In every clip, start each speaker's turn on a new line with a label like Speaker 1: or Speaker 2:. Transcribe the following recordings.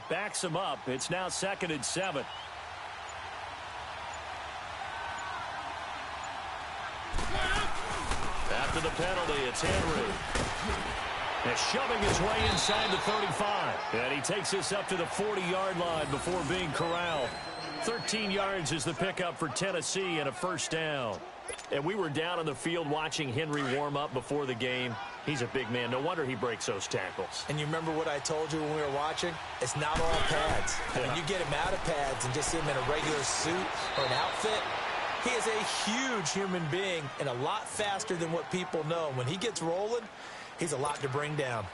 Speaker 1: backs him up. It's now 2nd and 7. After the penalty, it's Henry. And shoving his way inside the 35. And he takes this up to the 40-yard line before being corralled. 13 yards is the pickup for Tennessee and a first down. And we were down on the field watching Henry warm up before the game. He's a big man. No wonder he breaks those tackles.
Speaker 2: And you remember what I told you when we were watching? It's not all pads. When you get him out of pads and just see him in a regular suit or an outfit, he is a huge human being and a lot faster than what people know. When he gets rolling, he's a lot to bring down.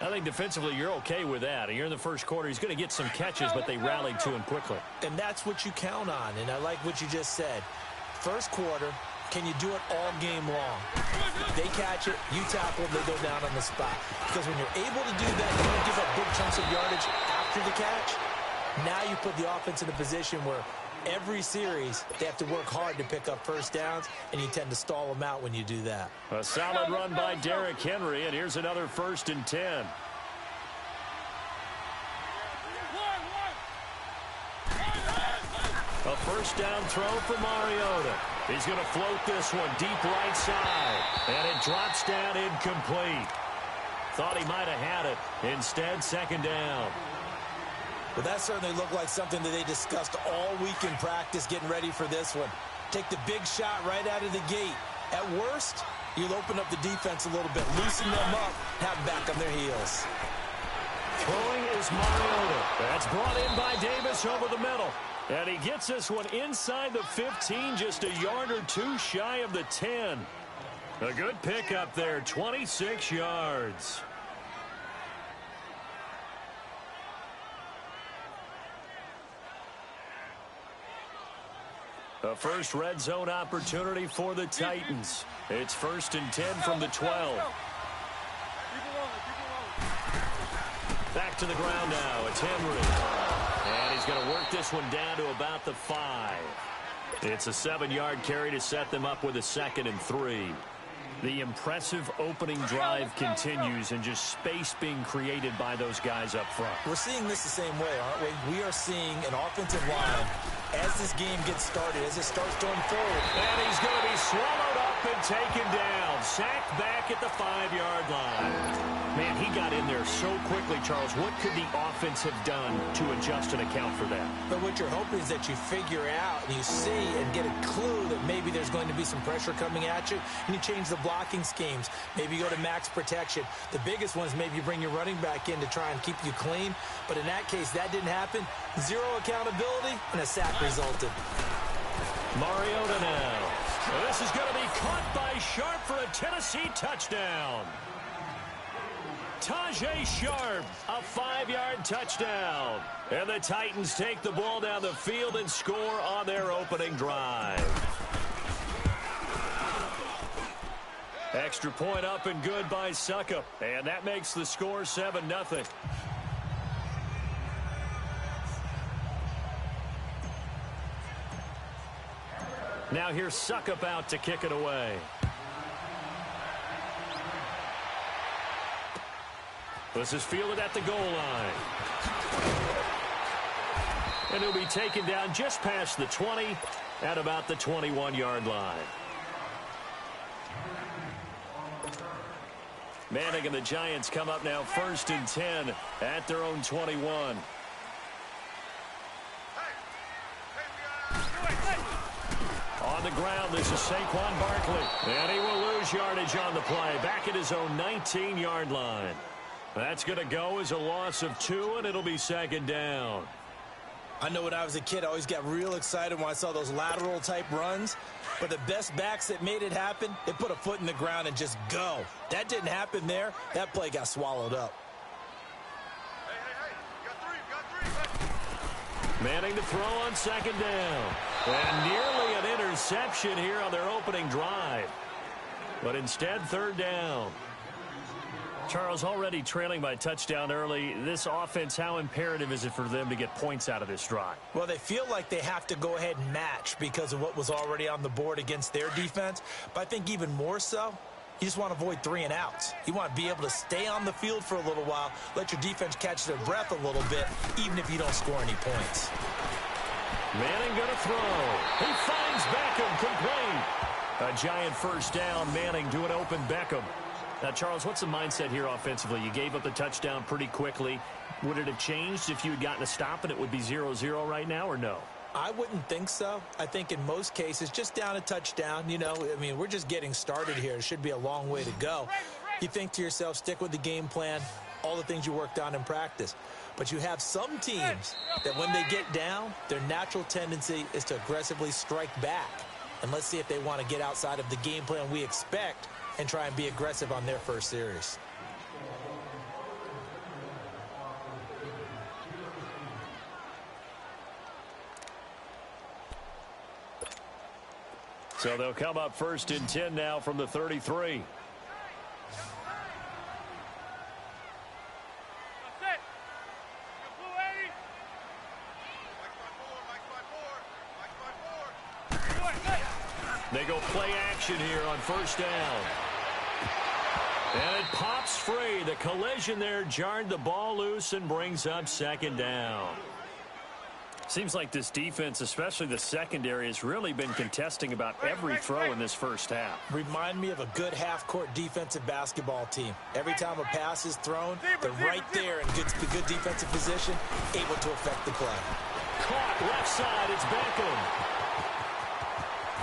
Speaker 1: I think defensively you're okay with that. You're in the first quarter. He's going to get some catches, but they rallied to him quickly.
Speaker 2: And that's what you count on. And I like what you just said. First quarter, can you do it all game long? They catch it, you tackle, they go down on the spot. Because when you're able to do that, you don't give up big chunks of yardage after the catch. Now you put the offense in a position where every series, they have to work hard to pick up first downs, and you tend to stall them out when you do that.
Speaker 1: A solid run by Derrick Henry, and here's another 1st and 10. A first down throw for Mariota. He's going to float this one deep right side, and it drops down incomplete. Thought he might have had it. Instead, 2nd down.
Speaker 2: Well, that certainly looked like something that they discussed all week in practice getting ready for this one. Take the big shot right out of the gate. At worst, you'll open up the defense a little bit, loosen them up, have them back on their heels.
Speaker 1: Throwing is Mariota. That's brought in by Davis over the middle. And he gets this one inside the 15, just a yard or two shy of the 10. A good pickup there, 26 yards. A first red zone opportunity for the Titans. It's 1st and 10 from the 12. Back to the ground now. It's Henry. And he's going to work this one down to about the 5. It's a 7-yard carry to set them up with a 2nd and 3. The impressive opening drive continues, and just space being created by those guys up front.
Speaker 2: We're seeing this the same way, aren't we? We are seeing an offensive line as this game gets started, as it starts to unfold.
Speaker 1: And he's going to be swallowed up and taken down. Sacked back at the 5-yard line. Man, he got in there so quickly, Charles. What could the offense have done to adjust and account for that?
Speaker 2: But what you're hoping is that you figure out and you see and get a clue that maybe there's going to be some pressure coming at you, and you change the blocking schemes. Maybe you go to max protection. The biggest one is maybe you bring your running back in to try and keep you clean. But in that case, that didn't happen. Zero accountability, and a sack resulted.
Speaker 1: Mariota now. This is going to be caught by Sharp for a Tennessee touchdown. Tajae Sharp, a 5-yard touchdown. And the Titans take the ball down the field and score on their opening drive. Extra point up and good by Succop. And that makes the score 7-0. Now here's Succop out to kick it away. This is fielded at the goal line. And he'll be taken down just past the 20 at about the 21-yard line. Manning and the Giants come up now 1st and 10 at their own 21. On the ground, this is Saquon Barkley. And he will lose yardage on the play. Back at his own 19-yard line. That's going to go as a loss of 2, and it'll be 2nd down.
Speaker 2: I know when I was a kid, I always got real excited when I saw those lateral-type runs. But the best backs that made it happen, they put a foot in the ground and just go. That didn't happen there. That play got swallowed up.
Speaker 1: Manning to throw on 2nd down. And nearly an interception here on their opening drive. But instead, 3rd down. Charles, already trailing by touchdown early. This offense, how imperative is it for them to get points out of this drive?
Speaker 2: Well, they feel like they have to go ahead and match because of what was already on the board against their defense. But I think even more so, You just want to avoid 3 and outs. You want to be able to stay on the field for a little while, let your defense catch their breath a little bit, even if you don't score any points.
Speaker 1: Manning going to throw. He finds Beckham complete. A giant first down. Manning to an open Beckham. Now, Charles, what's the mindset here offensively? You gave up the touchdown pretty quickly. Would it have changed if you had gotten a stop and it would be 0-0 right now, or no?
Speaker 2: I wouldn't think so. I think in most cases, just down a touchdown, you know, I mean, we're just getting started here. It should be a long way to go. You think to yourself, stick with the game plan, all the things you worked on in practice. But you have some teams that when they get down, their natural tendency is to aggressively strike back. And let's see if they want to get outside of the game plan we expect and try and be aggressive on their first series.
Speaker 1: So they'll come up 1st and 10 now from the 33. They go play action here on 1st down. And it pops free. The collision there jarred the ball loose and brings up 2nd down. Seems like this defense, especially the secondary, has really been contesting about every throw in this first half.
Speaker 2: Remind me of a good half-court defensive basketball team. Every time a pass is thrown, they're right there in good defensive position, able to affect the play.
Speaker 1: Caught left side, it's Beckham.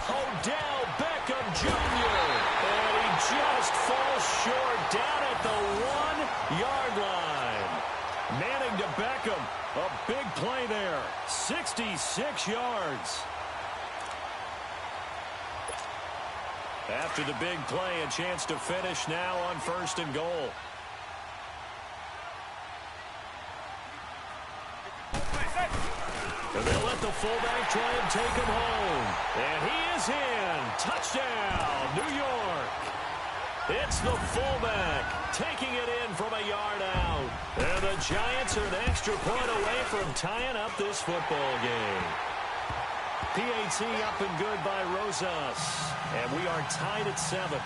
Speaker 1: Odell Beckham Jr. And he just falls short down at the 1-yard line. Manning to Beckham. A big play there. 66 yards. After the big play, a chance to finish now on 1st and goal. And they'll let the fullback try and take him home. And he is in. Touchdown, New York. It's the fullback taking it in from a yard out. And the Giants are an extra point away from tying up this football game. PAT up and good by Rosas. And we are tied at 7.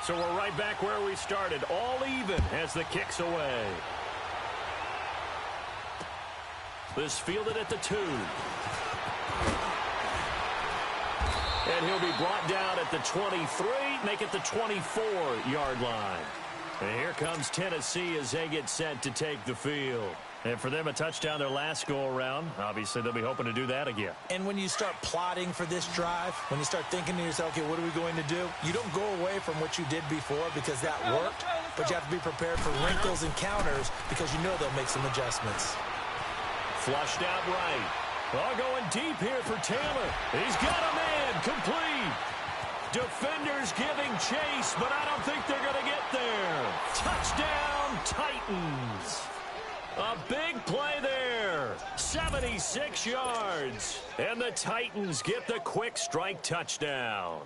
Speaker 1: So we're right back where we started, all even as the kick's away. This fielded at the 2. And he'll be brought down at the 23, make it the 24-yard line. And here comes Tennessee as they get set to take the field. And for them, a touchdown their last go-around. Obviously, they'll be hoping to do that again.
Speaker 2: And when you start plotting for this drive, when you start thinking to yourself, okay, what are we going to do? You don't go away from what you did before because that worked, but you have to be prepared for wrinkles and counters because you know they'll make some adjustments.
Speaker 1: Flushed out right. All going deep here for Taylor. He's got a man complete. Defenders giving chase, but I don't think they're going to get there. Touchdown, Titans. A big play there. 76 yards. And the Titans get the quick strike touchdown.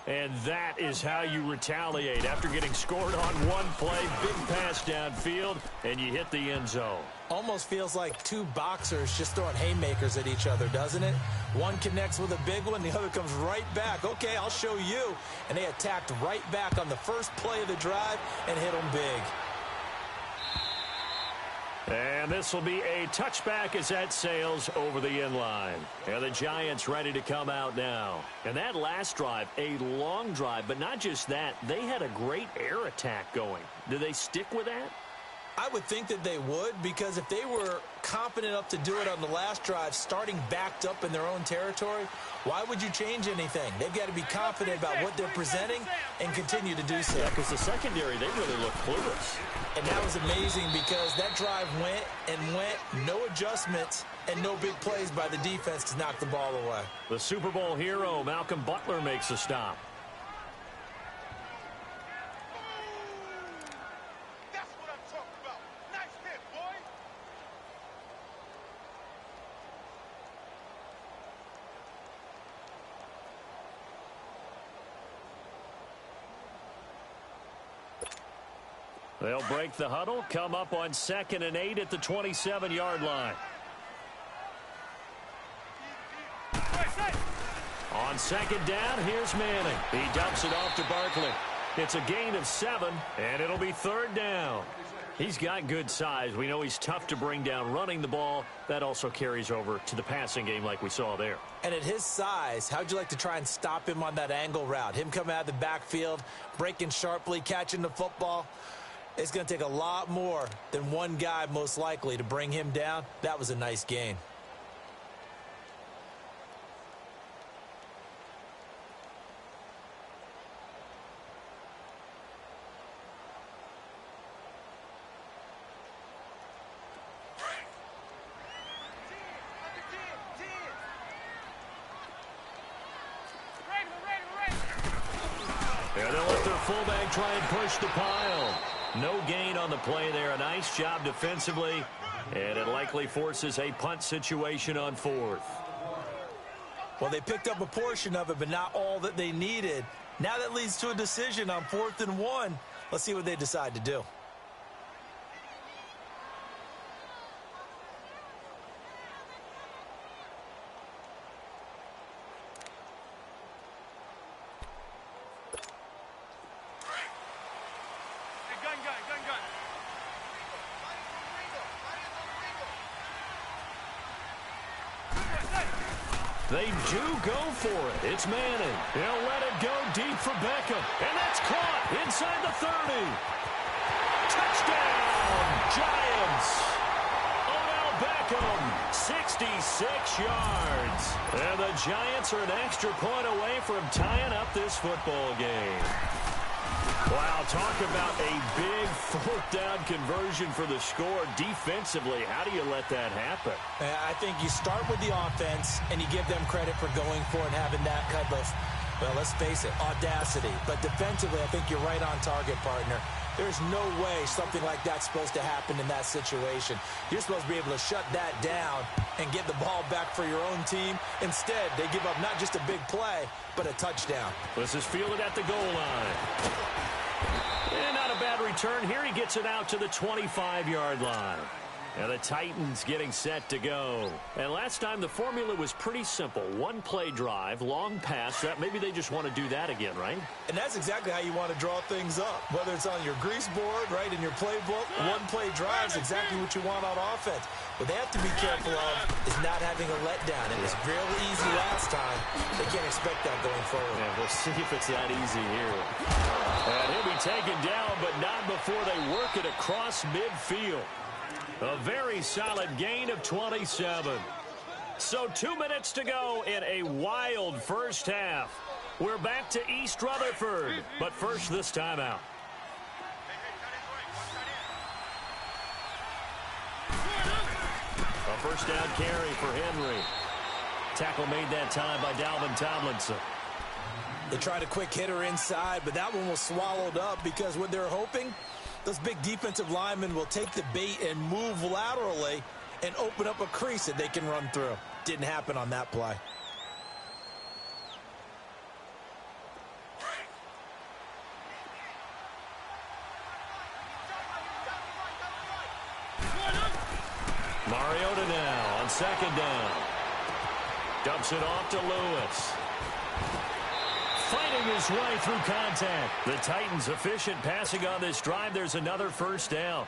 Speaker 1: And that is how you retaliate after getting scored on one play. Big pass downfield, and you hit the end zone.
Speaker 2: Almost feels like two boxers just throwing haymakers at each other, doesn't it? One connects with a big one, the other comes right back. Okay, I'll show you. And they attacked right back on the first play of the drive and hit them big.
Speaker 1: And this will be a touchback as that sails over the end line. And the Giants ready to come out now. And that last drive, a long drive, but not just that. They had a great air attack going. Do they stick with that?
Speaker 2: I would think that they would, because if they were confident enough to do it on the last drive, starting backed up in their own territory, why would you change anything? They've got to be confident about what they're presenting and continue to do so.
Speaker 1: Yeah, because the secondary, they really look clueless.
Speaker 2: And that was amazing because that drive went and went, no adjustments, and no big plays by the defense to knock the ball away.
Speaker 1: The Super Bowl hero, Malcolm Butler, makes a stop. They'll break the huddle, come up on 2nd and 8 at the 27-yard line. On 2nd down, here's Manning. He dumps it off to Barkley. It's a gain of 7, and it'll be 3rd down. He's got good size. We know he's tough to bring down running the ball. That also carries over to the passing game like we saw there.
Speaker 2: And at his size, how'd you like to try and stop him on that angle route? Him coming out of the backfield, breaking sharply, catching the football. It's going to take a lot more than one guy most likely to bring him down. That was a nice gain.
Speaker 1: Yeah, they'll let their fullback try and push the pile. No gain on the play there. A nice job defensively, and it likely forces a punt situation on 4th.
Speaker 2: Well, they picked up a portion of it, but not all that they needed. Now that leads to a decision on 4th and 1. Let's see what they decide to do.
Speaker 1: They do go for it. It's Manning. He'll let it go deep for Beckham. And that's caught inside the 30. Touchdown, Giants. Odell Beckham, 66 yards. And the Giants are an extra point away from tying up this football game. Wow, talk about a big 4th down conversion for the score. Defensively, how do you let that happen?
Speaker 2: I think you start with the offense, and you give them credit for going for it and having that type of, well, let's face it, audacity. But defensively, I think you're right on target, partner. There's no way something like that's supposed to happen in that situation. You're supposed to be able to shut that down and get the ball back for your own team. Instead, they give up not just a big play, but a touchdown.
Speaker 1: This is fielded at the goal line. And not a bad return. Here he gets it out to the 25-yard line. And the Titans getting set to go. And last time the formula was pretty simple. One play drive, long pass. That maybe they just want to do that again, right?
Speaker 2: And that's exactly how you want to draw things up. Whether it's on your grease board, right, in your playbook, one play drive is exactly what you want on offense. What they have to be careful of is not having a letdown. It was real easy last time. They can't expect that going forward.
Speaker 1: Yeah, we'll see if it's that easy here. And he'll be taken down, but not before they work it across midfield. A very solid gain of 27. So 2 minutes to go in a wild first half. We're back to East Rutherford, but first this timeout. A first down carry for Henry. Tackle made that time by Dalvin Tomlinson.
Speaker 2: They tried a quick hitter inside, but that one was swallowed up because what they're hoping, those big defensive linemen will take the bait and move laterally and open up a crease that they can run through. Didn't happen on that play.
Speaker 1: Mariota now on 2nd down. Dumps it off to Lewis. Fighting his way through contact. The Titans efficient passing on this drive. There's another first down.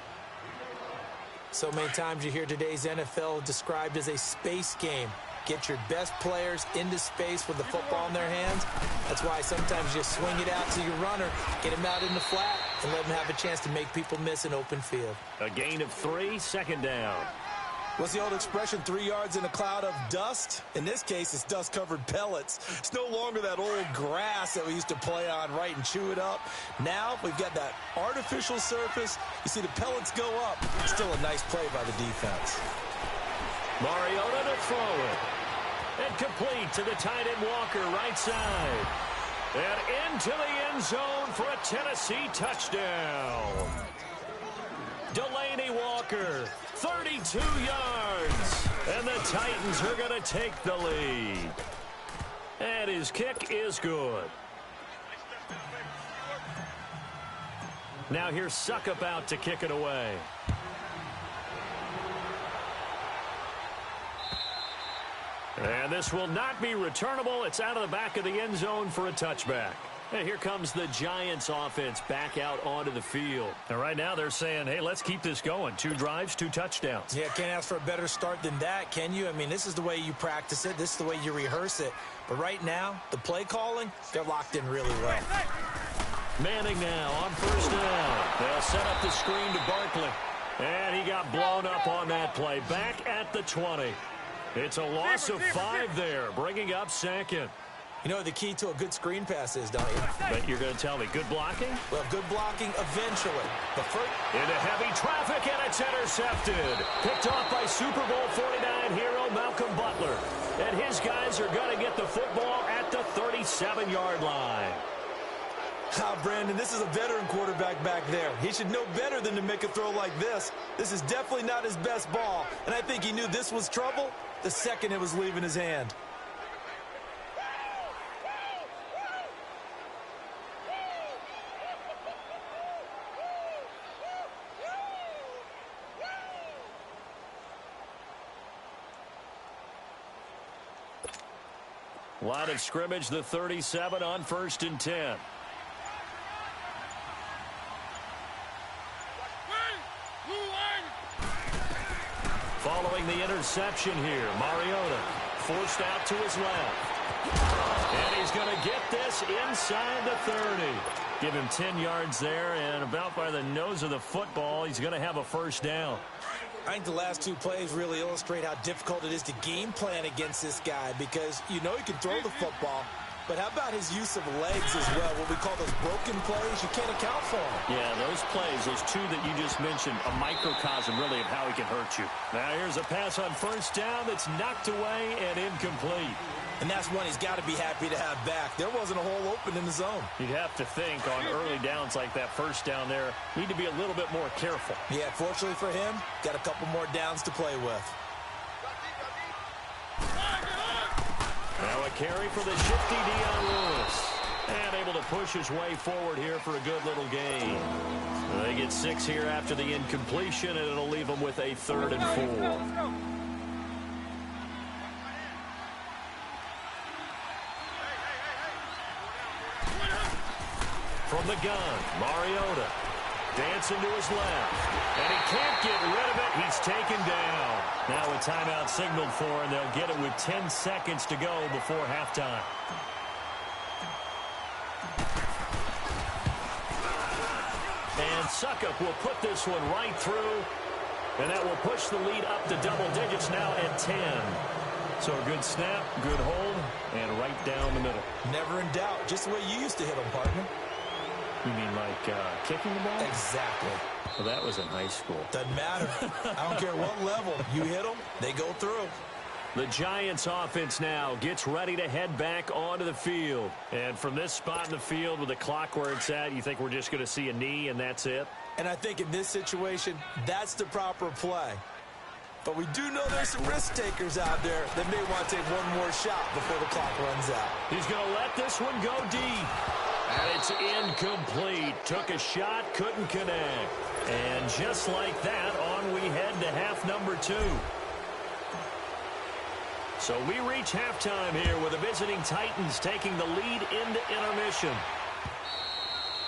Speaker 2: So many times you hear today's NFL described as a space game. Get your best players into space with the football in their hands. That's why sometimes you swing it out to your runner, get him out in the flat, and let him have a chance to make people miss an open field.
Speaker 1: A gain of 3, 2nd down.
Speaker 2: What's the old expression, 3 yards in a cloud of dust? In this case, it's dust-covered pellets. It's no longer that old grass that we used to play on, right, and chew it up. Now we've got that artificial surface. You see the pellets go up. Still a nice play by the defense.
Speaker 1: Mariota to throw it. And complete to the tight end Walker, right side. And into the end zone for a Tennessee touchdown. Delaney Walker, 32 yards. And the Titans are going to take the lead. And his kick is good. Now here's Suckup out to kick it away. And this will not be returnable. It's out of the back of the end zone for a touchback. And here comes the Giants offense back out onto the field. And right now they're saying, hey, let's keep this going. 2 drives, 2 touchdowns.
Speaker 2: Yeah, can't ask for a better start than that, can you? I mean, this is the way you practice it. This is the way you rehearse it. But right now, the play calling, they're locked in really well.
Speaker 1: Manning now on first down. They'll set up the screen to Barkley. And he got blown up on that play. Back at the 20. It's a loss of 5 there, bringing up second.
Speaker 2: You know what the key to a good screen pass is, don't you?
Speaker 1: But you're going to tell me, good blocking?
Speaker 2: Well, good blocking eventually. The first
Speaker 1: into heavy traffic, and it's intercepted. Picked off by Super Bowl 49 hero Malcolm Butler. And his guys are going to get the football at the 37-yard line.
Speaker 2: Brandon, this is a veteran quarterback back there. He should know better than to make a throw like this. This is definitely not his best ball, and I think he knew this was trouble the second it was leaving his hand.
Speaker 1: Line of scrimmage, the 37 on 1st and 10. Following the interception here, Mariota forced out to his left. And he's going to get this inside the 30. Give him 10 yards there, and about by the nose of the football, he's going to have a first down.
Speaker 2: I think the last 2 plays really illustrate how difficult it is to game plan against this guy, because you know he can throw the football, but how about his use of legs as well? What we call those broken plays, you can't account for them.
Speaker 1: Yeah, those plays, those 2 that you just mentioned, a microcosm really of how he can hurt you. Now here's a pass on first down that's knocked away and incomplete.
Speaker 2: And that's one he's got to be happy to have back. There wasn't a hole open in the zone.
Speaker 1: You'd have to think on early downs like that first down there, need to be a little bit more careful.
Speaker 2: Yeah, fortunately for him, got a couple more downs to play with.
Speaker 1: Now a carry for the shifty Dion Lewis. And able to push his way forward here for a good little gain. They get 6 here after the incompletion, and it'll leave them with a 3rd and 4. From the gun, Mariota dancing to his left. And he can't get rid of it. He's taken down. Now a timeout signaled for, and they'll get it with 10 seconds to go before halftime. And Suckup will put this one right through. And that will push the lead up to double digits now at 10. So a good snap, good hold, and right down the middle.
Speaker 2: Never in doubt. Just the way you used to hit them, partner.
Speaker 1: You mean like kicking the ball?
Speaker 2: Exactly.
Speaker 1: Well, that was in high school.
Speaker 2: Doesn't matter. I don't care what level. You hit them, they go through.
Speaker 1: The Giants offense now gets ready to head back onto the field. And from this spot in the field with the clock where it's at, you think we're just going to see a knee and that's it?
Speaker 2: And I think in this situation, that's the proper play. But we do know there's some risk takers out there that may want to take one more shot before the clock runs out.
Speaker 1: He's going to let this one go deep. And it's incomplete. Took a shot, couldn't connect. And just like that, on we head to half number 2. So we reach halftime here with the visiting Titans taking the lead into intermission.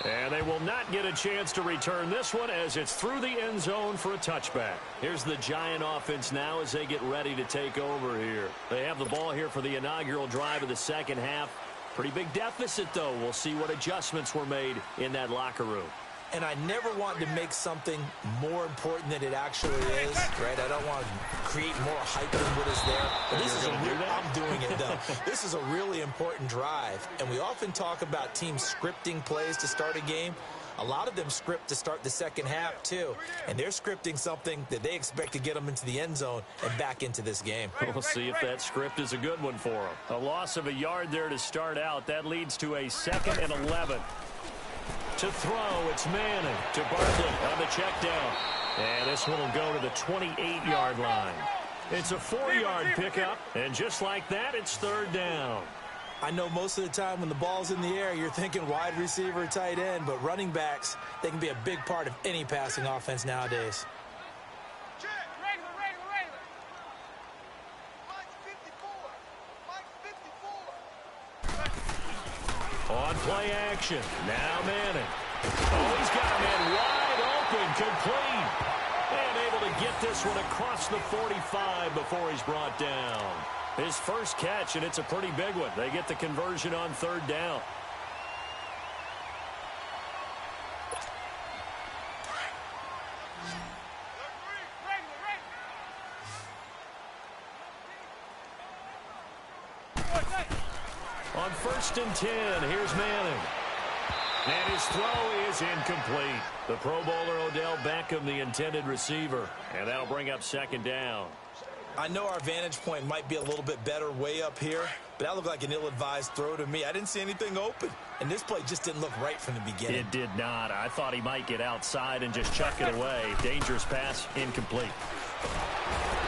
Speaker 1: And they will not get a chance to return this one as it's through the end zone for a touchback. Here's the Giant offense now as they get ready to take over here. They have the ball here for the inaugural drive of the second half. Pretty big deficit, though. We'll see what adjustments were made in that locker room.
Speaker 2: And I never want to make something more important than it actually is, right? I don't want to create more hype than what is there. But this is I'm doing it, though. This is a really important drive. And we often talk about teams scripting plays to start a game. A lot of them script to start the second half, too. And they're scripting something that they expect to get them into the end zone and back into this game.
Speaker 1: We'll see if that script is a good one for them. A loss of a yard there to start out. That leads to a 2nd and 11. To throw, it's Manning to Barkley on the check down. And this one will go to the 28-yard line. It's a 4-yard pickup, and just like that, it's 3rd down.
Speaker 2: I know most of the time when the ball's in the air, you're thinking wide receiver, tight end, but running backs, they can be a big part of any passing offense nowadays.
Speaker 1: On play action, now Manning. Oh, he's got a man wide open, complete. And able to get this one across the 45 before he's brought down. His first catch, and it's a pretty big one. They get the conversion on third down. On 1st and 10, here's Manning. And his throw is incomplete. The Pro Bowler Odell Beckham, the intended receiver. And that'll bring up 2nd down.
Speaker 2: I know our vantage point might be a little bit better way up here, but that looked like an ill-advised throw to me. I didn't see anything open, and this play just didn't look right from the beginning.
Speaker 1: It did not. I thought he might get outside and just chuck it away. Dangerous pass, incomplete.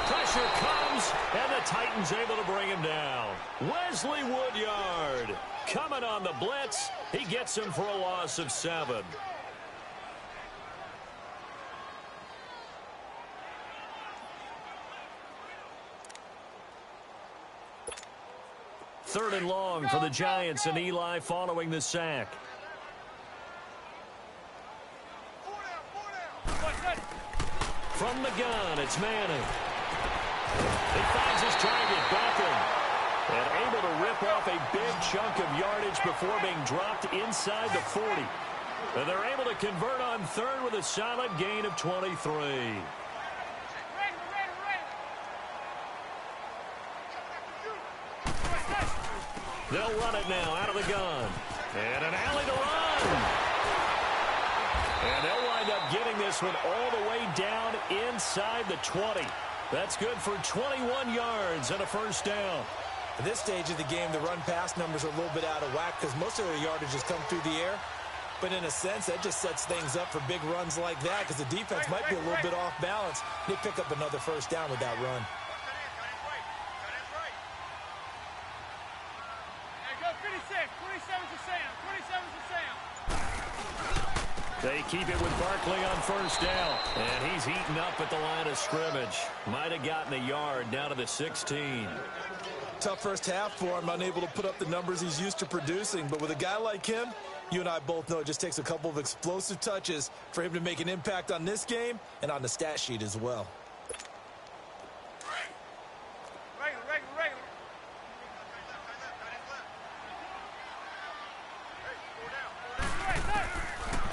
Speaker 1: Pressure comes, and the Titans able to bring him down. Wesley Woodyard coming on the blitz. He gets him for a loss of 7. Third and long for the Giants, and Eli following the sack. From the gun, it's Manning. He finds his target, Beckham. And able to rip off a big chunk of yardage before being dropped inside the 40. And they're able to convert on third with a solid gain of 23. They'll run it now out of the gun. And an alley to run. And they'll wind up getting this one all the way down inside the 20. That's good for 21 yards and a 1st down.
Speaker 2: At this stage of the game, the run-pass numbers are a little bit out of whack because most of their yardage has come through the air. But in a sense, that just sets things up for big runs like that because the defense might be a little bit off balance. They pick up another 1st down with that run.
Speaker 1: They keep it with Barkley on 1st down. And he's heating up at the line of scrimmage. Might have gotten a yard down to the 16.
Speaker 2: Tough first half for him, unable to put up the numbers he's used to producing. But with a guy like him, you and I both know it just takes a couple of explosive touches for him to make an impact on this game and on the stat sheet as well.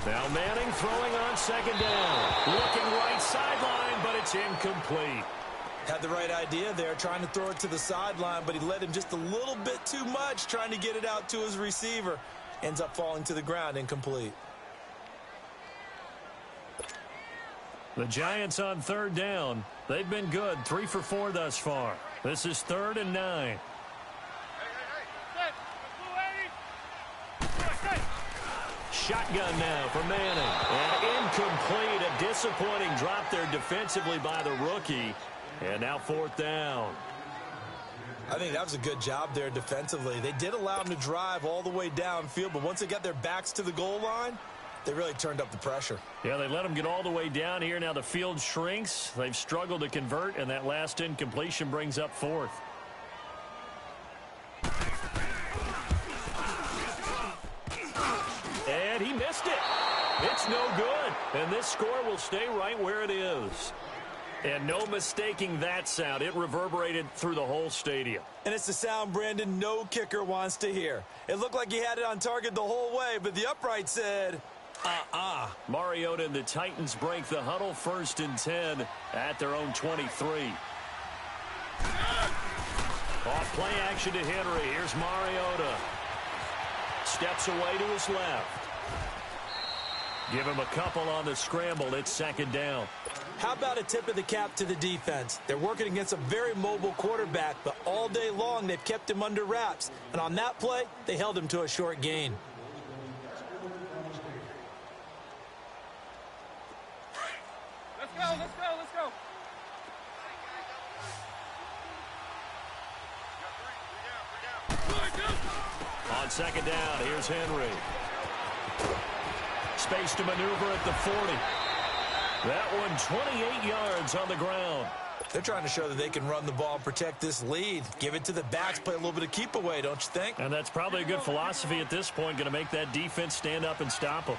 Speaker 1: Now Manning throwing on 2nd down. Looking right sideline, but it's incomplete.
Speaker 2: Had the right idea there, trying to throw it to the sideline, but he led him just a little bit too much, trying to get it out to his receiver. Ends up falling to the ground, incomplete.
Speaker 1: The Giants on 3rd down. They've been good, 3 for 4 thus far. This is 3rd and 9. Shotgun now for Manning. And incomplete. A disappointing drop there defensively by the rookie. And now 4th down.
Speaker 2: I think that was a good job there defensively. They did allow him to drive all the way downfield, but once they got their backs to the goal line, they really turned up the pressure.
Speaker 1: Yeah, they let him get all the way down here. Now the field shrinks. They've struggled to convert, and that last incompletion brings up 4th. And he missed it. It's no good. And this score will stay right where it is. And no mistaking that sound. It reverberated through the whole stadium.
Speaker 2: And it's the sound, Brandon, no kicker wants to hear. It looked like he had it on target the whole way, but the upright said,
Speaker 1: Mariota and the Titans break the huddle. 1st and 10 at their own 23. Off play action to Henry. Here's Mariota. Steps away to his left. Give him a couple on the scramble. It's 2nd down.
Speaker 2: How about a tip of the cap to the defense? They're working against a very mobile quarterback, but all day long they've kept him under wraps. And on that play, they held him to a short gain.
Speaker 3: Let's go, let's go, let's go. We're down.
Speaker 1: second down, here's Henry. Space to maneuver at the 40. That one 28 yards on the ground.
Speaker 2: They're trying to show that they can run the ball and protect this lead. Give it to the backs, play a little bit of keep away, don't you think?
Speaker 1: And that's probably a good philosophy at this point, going to make that defense stand up and stop them.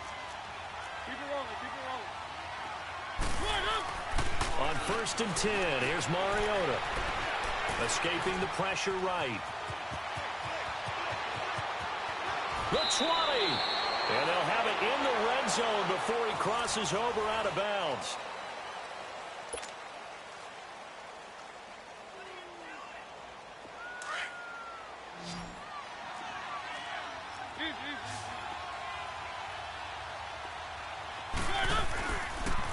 Speaker 3: Keep it rolling, keep it rolling.
Speaker 1: On 1st and 10, here's Mariota. Escaping the pressure right. The 20. And they'll have it in the red zone before he crosses over out of bounds.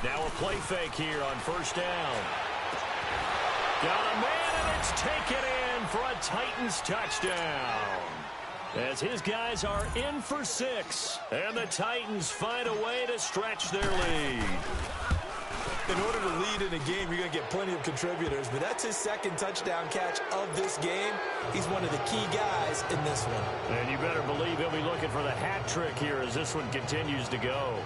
Speaker 1: Now a play fake here on 1st down. Got a man, and it's taken in for a Titans touchdown. As his guys are in for 6. And the Titans find a way to stretch their lead.
Speaker 2: In order to lead in a game, you're going to get plenty of contributors, but that's his 2nd touchdown catch of this game. He's one of the key guys in this one.
Speaker 1: And you better believe he'll be looking for the hat trick here as this one continues to go.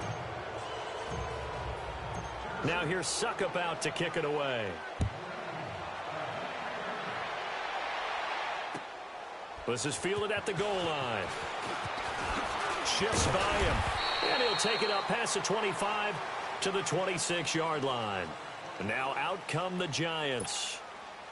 Speaker 1: Now here's Suckup out to kick it away. This is fielded at the goal line. Shifts by him. And he'll take it up past the 25 to the 26-yard line. And now out come the Giants.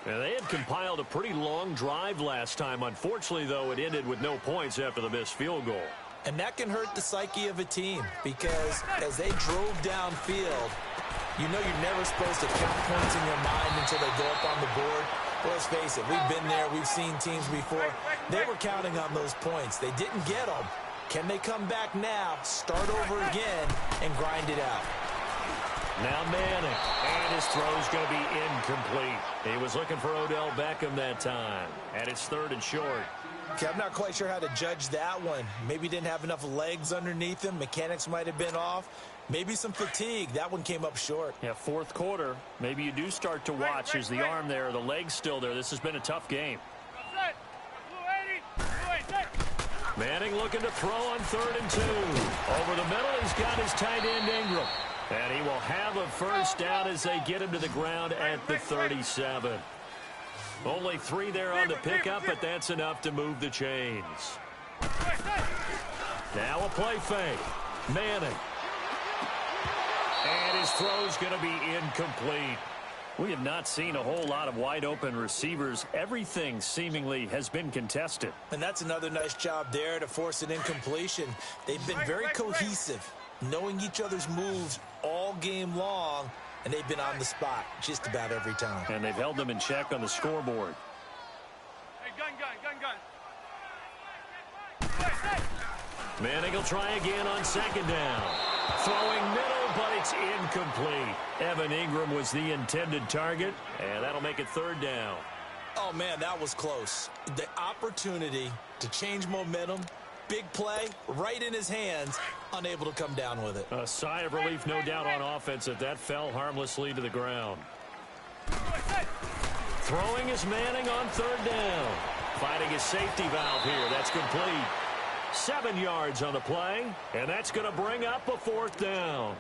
Speaker 1: And they had compiled a pretty long drive last time. Unfortunately, though, it ended with no points after the missed field goal.
Speaker 2: And that can hurt the psyche of a team because as they drove downfield, you know you're never supposed to count points in your mind until they go up on the board. Well, let's face it, we've been there. We've seen teams before. They were counting on those points. They didn't get them. Can they come back now, start over again, and grind it out?
Speaker 1: Now Manning, and his throw's going to be incomplete. He was looking for Odell Beckham that time, and it's 3rd and short.
Speaker 2: Okay, I'm not quite sure how to judge that one. Maybe didn't have enough legs underneath him. Mechanics might have been off. Maybe some fatigue. That one came up short.
Speaker 1: Yeah, 4th quarter. Maybe you do start to watch. Is the arm there, the leg's still there. This has been a tough game. Manning looking to throw on 3rd and 2. Over the middle, he's got his tight end Ingram. And he will have a first down as they get him to the ground at the 37. Only 3 there on the pickup, but that's enough to move the chains. Now a play fake. Manning. And his throw's going to be incomplete. We have not seen a whole lot of wide-open receivers. Everything seemingly has been contested.
Speaker 2: And that's another nice job there to force an incompletion. They've been very cohesive, knowing each other's moves all game long, and they've been on the spot just about every time.
Speaker 1: And they've held them in check on the scoreboard.
Speaker 3: Hey, gun.
Speaker 1: Manning will try again on 2nd down. Throwing middle, but it's incomplete. Evan Ingram was the intended target, and that'll make it 3rd down.
Speaker 2: Oh, man, that was close. The opportunity to change momentum, big play, right in his hands, unable to come down with it.
Speaker 1: A sigh of relief, no doubt, on offense that fell harmlessly to the ground. Throwing is Manning on 3rd down. Finding his safety valve here. That's complete. 7 yards on the play, and that's going to bring up a 4th down.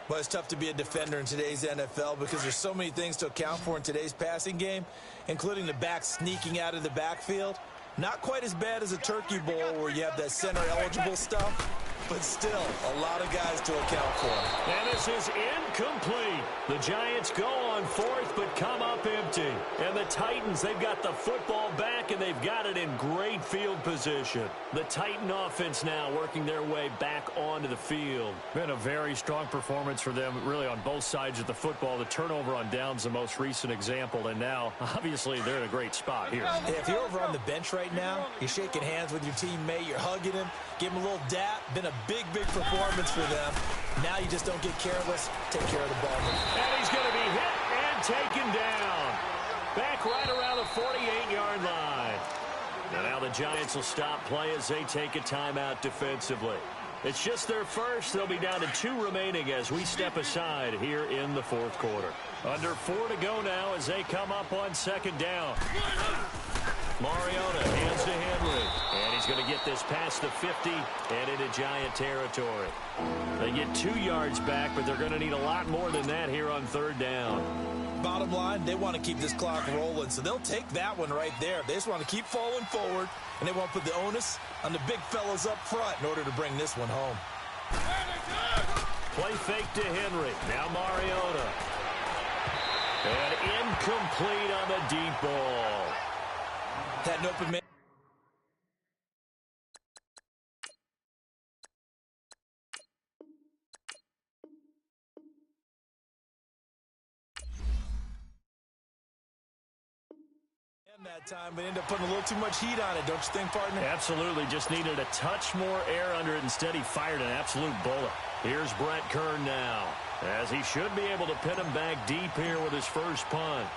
Speaker 2: Well, it's tough to be a defender in today's NFL because there's so many things to account for in today's passing game, including the back sneaking out of the backfield. Not quite as bad as a turkey bowl where you have that center-eligible stuff, but still a lot of guys to account for.
Speaker 1: And this is incomplete. The Giants go on 4th, but come up empty. And the Titans, they've got the football back, and they've got it in great field position. The Titan offense now working their way back onto the field. Been a very strong performance for them, really, on both sides of the football. The turnover on downs, the most recent example, and now, obviously, they're in a great spot here.
Speaker 2: Yeah, if you're over on the bench right now, you're shaking hands with your teammate, you're hugging him, give him a little dap. Been a big performance for them. Now you just don't get careless. Take care of the ball.
Speaker 1: And he's going to be hit and taken down. Back right around the 48-yard line. Now the Giants will stop play as they take a timeout defensively. It's just their first. They'll be down to 2 remaining as we step aside here in the 4th quarter. Under 4 to go now as they come up on 2nd down. Mariota hands to Henry. And he's going to get this past the 50 and into Giant territory. They get 2 yards back, but they're going to need a lot more than that here on 3rd down.
Speaker 2: Bottom line, they want to keep this clock rolling, so they'll take that one right there. They just want to keep falling forward, and they want to put the onus on the big fellas up front in order to bring this one home.
Speaker 1: Play fake to Henry. Now Mariota. And incomplete on the deep ball.
Speaker 2: Had an open man. That time, but ended up putting a little too much heat on it, don't you think, partner?
Speaker 1: Absolutely. Just needed a touch more air under it. Instead, he fired an absolute bullet. Here's Brett Kern now, as he should be able to pin him back deep here with his first punt.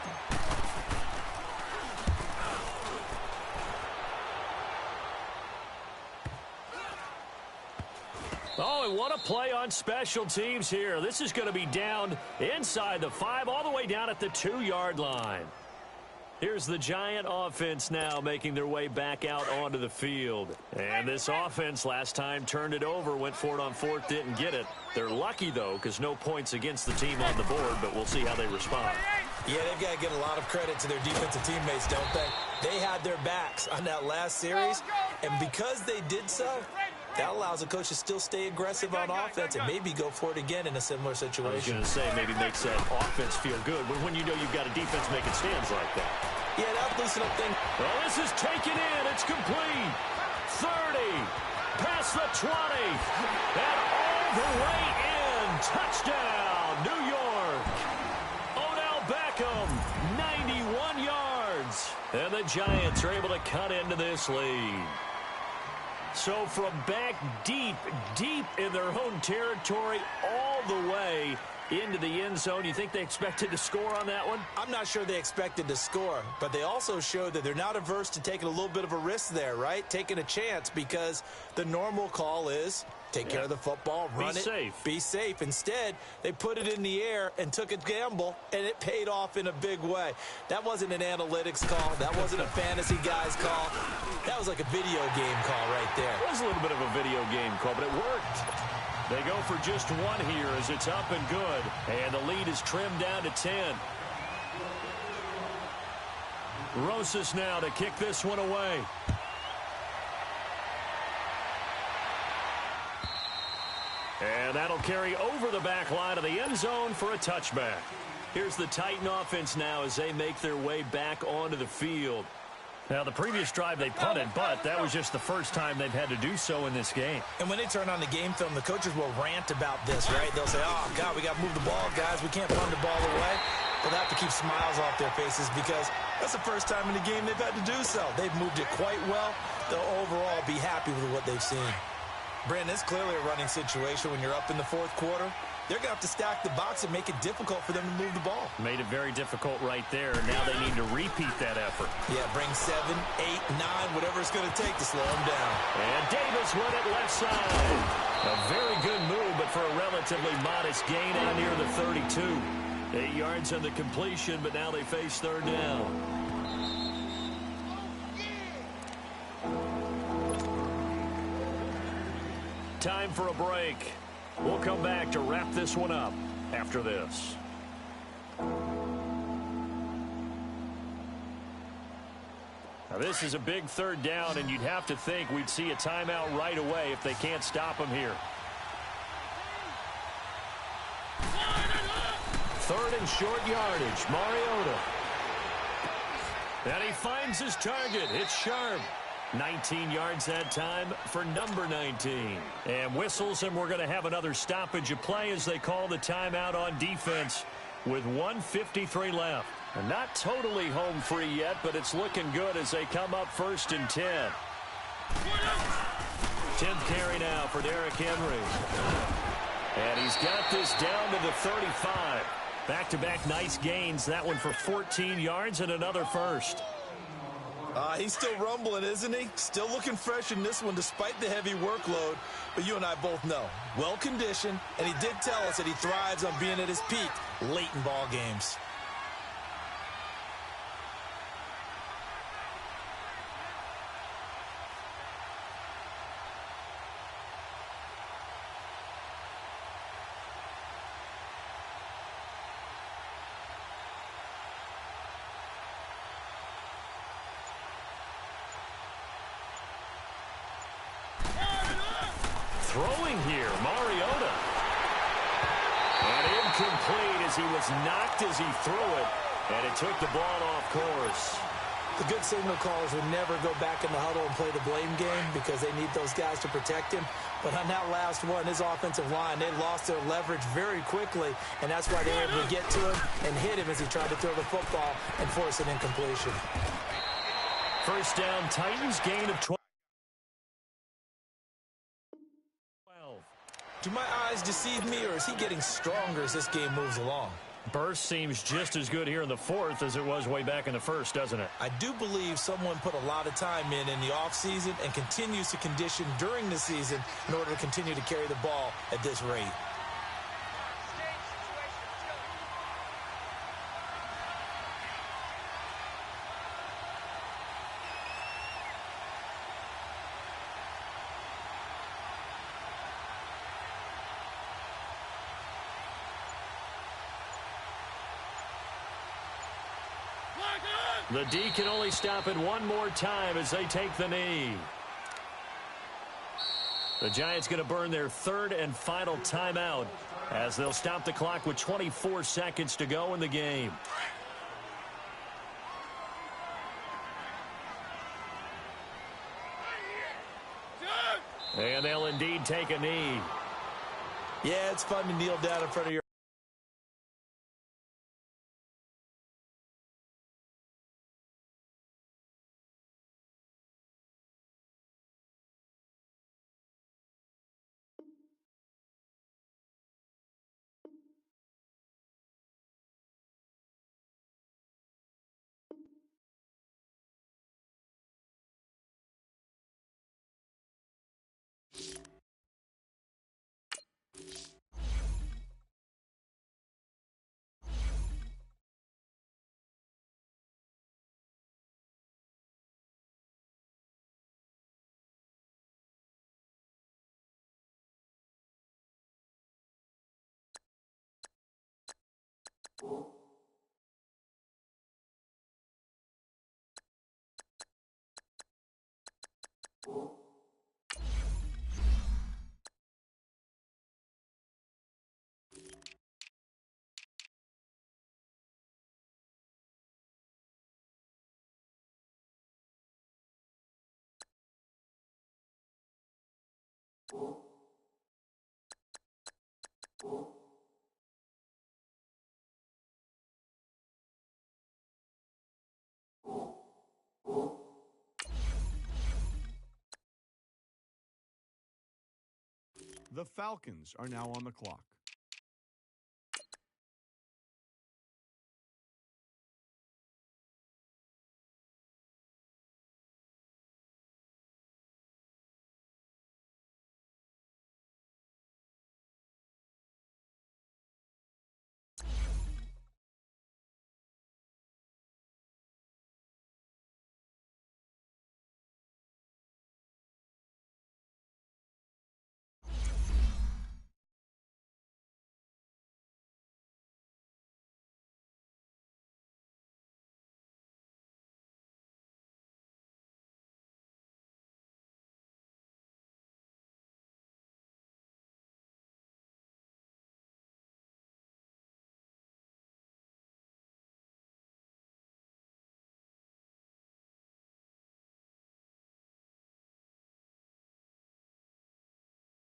Speaker 1: Oh, and what a play on special teams here. This is going to be down inside the 5, all the way down at the 2-yard line. Here's the Giant offense now making their way back out onto the field. And this offense last time turned it over, went for it on 4th, didn't get it. They're lucky, though, because no points against the team on the board, but we'll see how they respond.
Speaker 2: Yeah, they've got to give a lot of credit to their defensive teammates, don't they? They had their backs on that last series, and because they did so, that allows the coach to still stay aggressive on offense and maybe go for it again in a similar situation.
Speaker 1: I was going to say maybe makes that offense feel good when you know you've got a defense making stands like that.
Speaker 2: Yeah, that loosen up thing.
Speaker 1: Well, this is taken in. It's complete. 30. Past the 20. And all the way in. Touchdown, New York. Odell Beckham, 91 yards. And the Giants are able to cut into this lead. So from back deep in their own territory all the way into the end zone, you think they expected to score on that one?
Speaker 2: I'm not sure they expected to score, but they also showed that they're not averse to taking a little bit of a risk there, right? Taking a chance, because the normal call is take care of the football, run it, be safe. Instead, they put it in the air and took a gamble, and it paid off in a big way. That wasn't an analytics call. That wasn't a fantasy guy's call. That was like a video game call right there.
Speaker 1: It was a little bit of a video game call, but it worked. They go for just one here as it's up and good. And the lead is trimmed down to 10. Rosas now to kick this one away. And that'll carry over the back line of the end zone for a touchback. Here's the Titan offense now as they make their way back onto the field. Now, the previous drive they punted, but that was just the first time they've had to do so in this game.
Speaker 2: And when they turn on the game film, the coaches will rant about this, right? They'll say, oh, God, we got to move the ball, guys. We can't punt the ball away. They'll have to keep smiles off their faces because that's the first time in the game they've had to do so. They've moved it quite well. They'll overall be happy with what they've seen. Brandon, it's clearly a running situation when you're up in the 4th quarter. They're going to have to stack the box and make it difficult for them to move the ball.
Speaker 1: Made it very difficult right there. Now they need to repeat that effort.
Speaker 2: Yeah, bring 7, 8, 9, whatever it's going to take to slow them down.
Speaker 1: And Davis went it left side. A very good move, but for a relatively modest gain out near the 32. 8 yards on the completion, but now they face 3rd down. Time for a break. We'll come back to wrap this one up after this. Now, this is a big 3rd down, and you'd have to think we'd see a timeout right away if they can't stop them here. 3rd and short yardage. Mariota. And he finds his target. It's Sharp. 19 yards that time for number 19. And whistles, and we're going to have another stoppage of play as they call the timeout on defense with 1:53 left. And not totally home free yet, but it's looking good as they come up 1st and 10. 10th carry now for Derrick Henry. And he's got this down to the 35. Back-to-back nice gains. That one for 14 yards and another first.
Speaker 2: He's still rumbling, isn't he? Still looking fresh in this one despite the heavy workload. But you and I both know, well-conditioned, and he did tell us that he thrives on being at his peak late in ball games.
Speaker 1: throwing here, Mariota. And incomplete as he was knocked as he threw it, and it took the ball off course.
Speaker 2: The good signal callers would never go back in the huddle and play the blame game because they need those guys to protect him. But on that last one, his offensive line, they lost their leverage very quickly, and that's why they were able to get to him and hit him as he tried to throw the football and force an incompletion.
Speaker 1: First down, Titans, gain of 12.
Speaker 2: Do my eyes deceive me, or is he getting stronger as this game moves along?
Speaker 1: Burst seems just as good here in the fourth as it was way back in the first, doesn't it?
Speaker 2: I do believe someone put a lot of time in the offseason and continues to condition during the season in order to continue to carry the ball at this rate.
Speaker 1: The D can only stop it one more time as they take the knee. The Giants going to burn their third and final timeout as they'll stop the clock with 24 seconds to go in the game. And they'll indeed take a knee.
Speaker 2: Yeah, it's fun to kneel down in front of your
Speaker 4: The Falcons are now on the clock.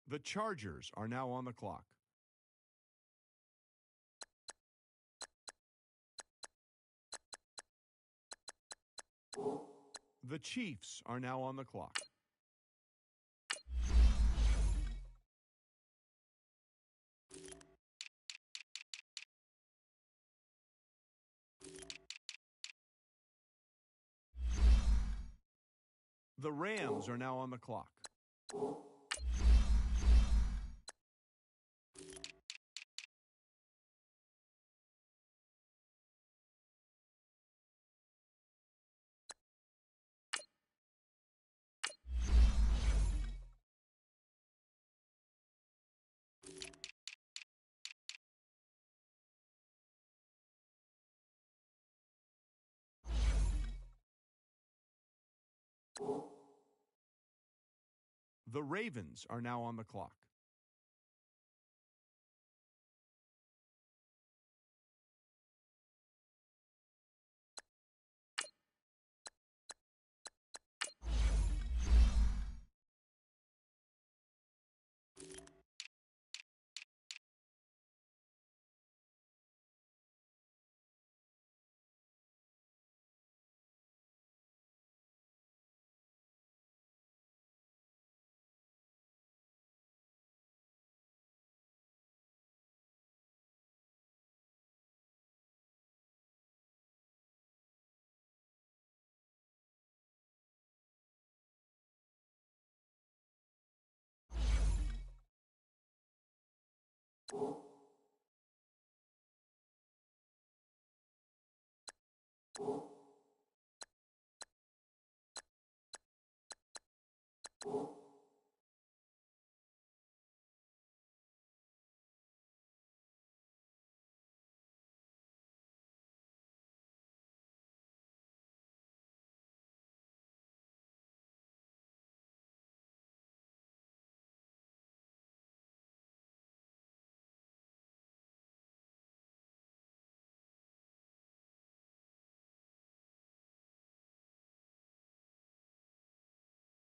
Speaker 4: The Chargers are now on the clock. The Chiefs are now on the clock. The Rams are now on the clock. The Ravens are now on the clock.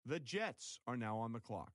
Speaker 4: The Jets are now on the clock.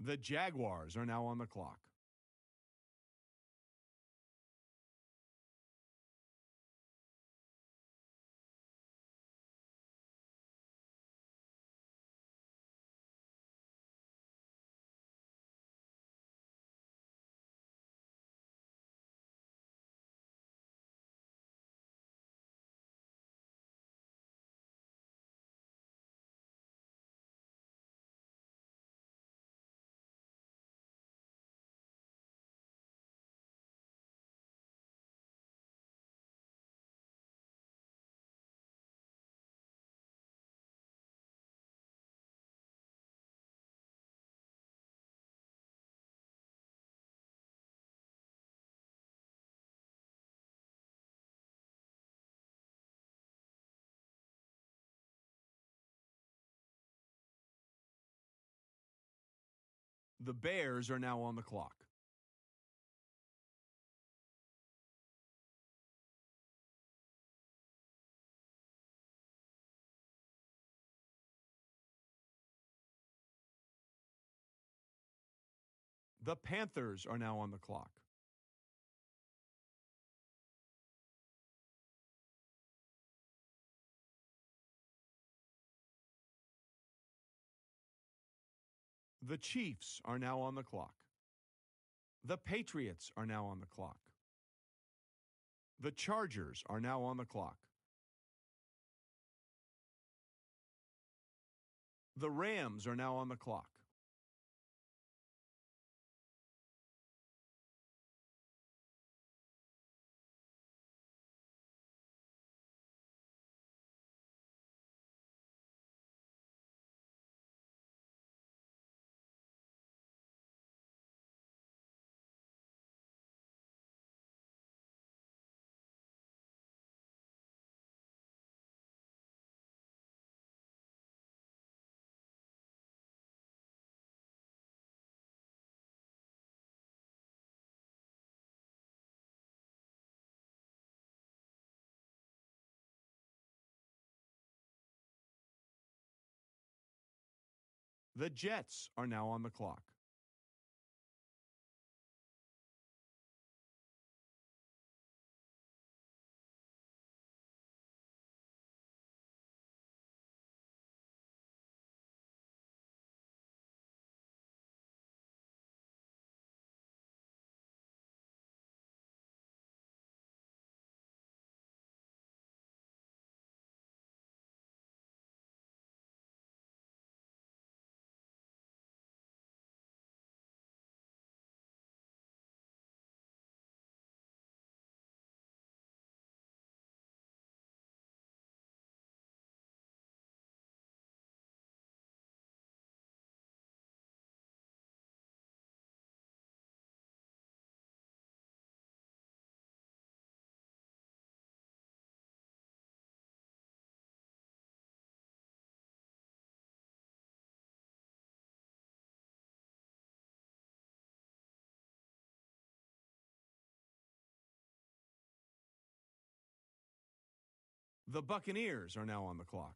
Speaker 4: The Jaguars are now on the clock. The Bears are now on the clock. The Panthers are now on the clock. The Chiefs are now on the clock. The Patriots are now on the clock. The Chargers are now on the clock. The Rams are now on the clock. The Jets are now on the clock. The Buccaneers are now on the clock.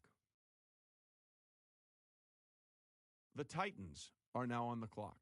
Speaker 4: The Titans are now on the clock.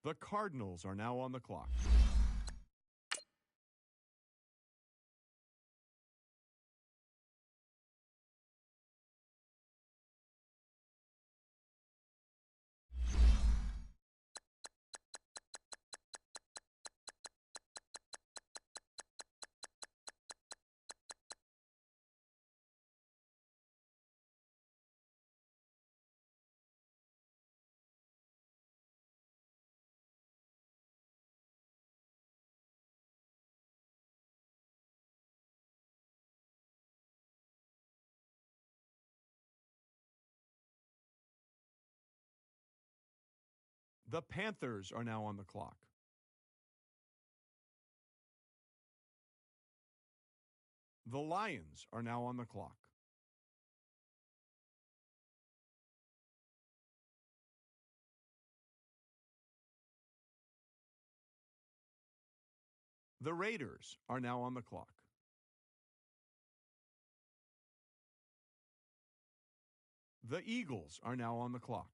Speaker 4: The Cardinals are now on the clock. The Panthers are now on the clock. The Lions are now on the clock. The Raiders are now on the clock. The Eagles are now on the clock.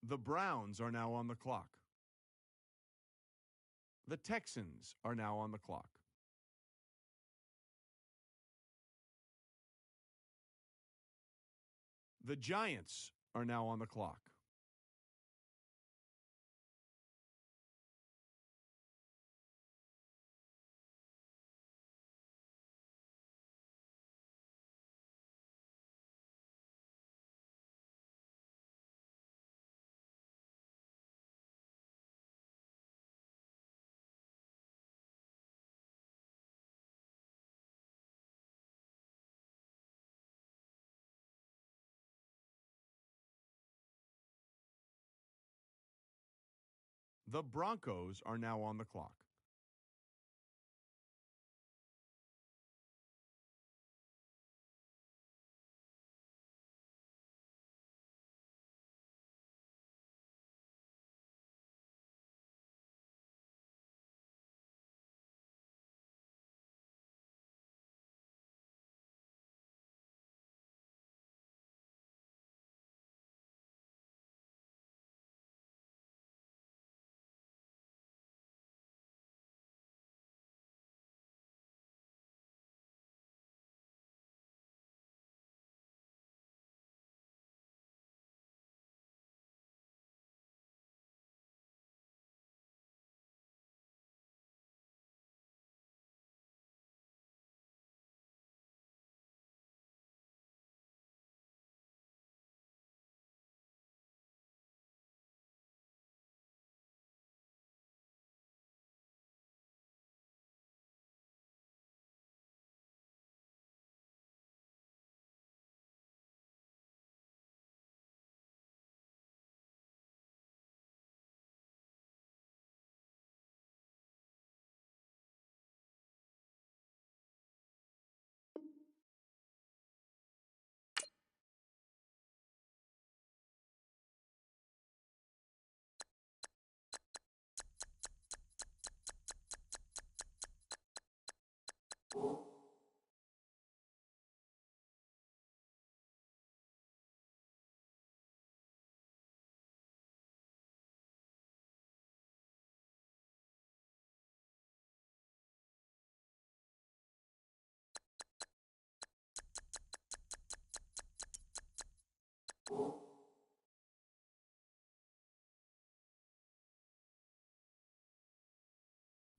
Speaker 4: The Browns are now on the clock. The Texans are now on the clock. The Giants are now on the clock. The Broncos are now on the clock.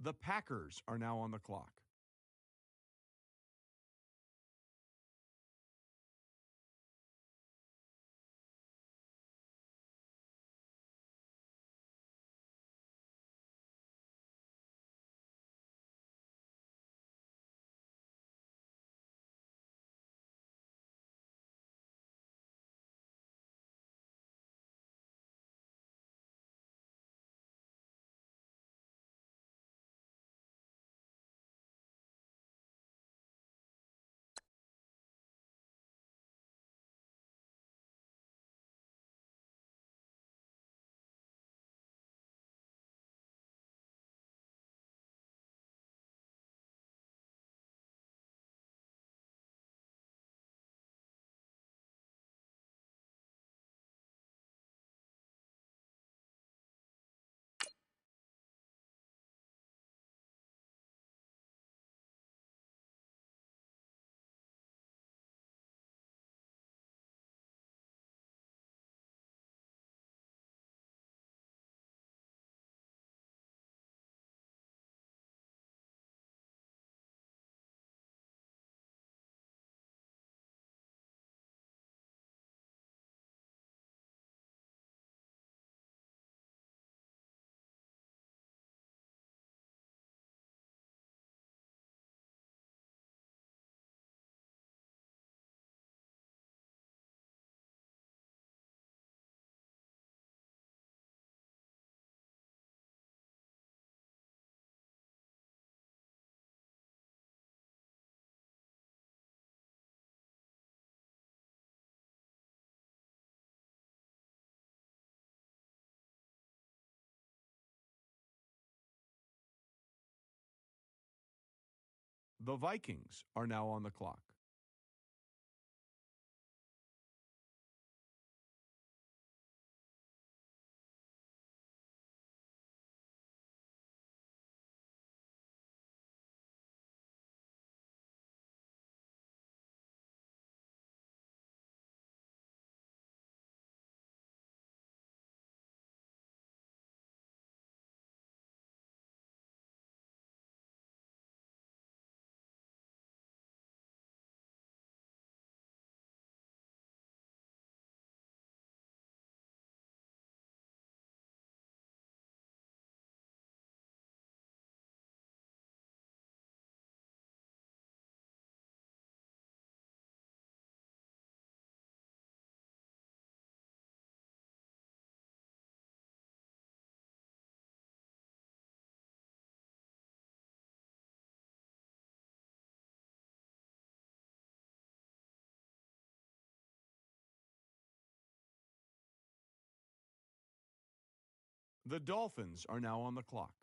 Speaker 4: The Packers are now on the clock. The Vikings are now on the clock. The Dolphins are now on the clock.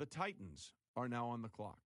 Speaker 4: The Titans are now on the clock.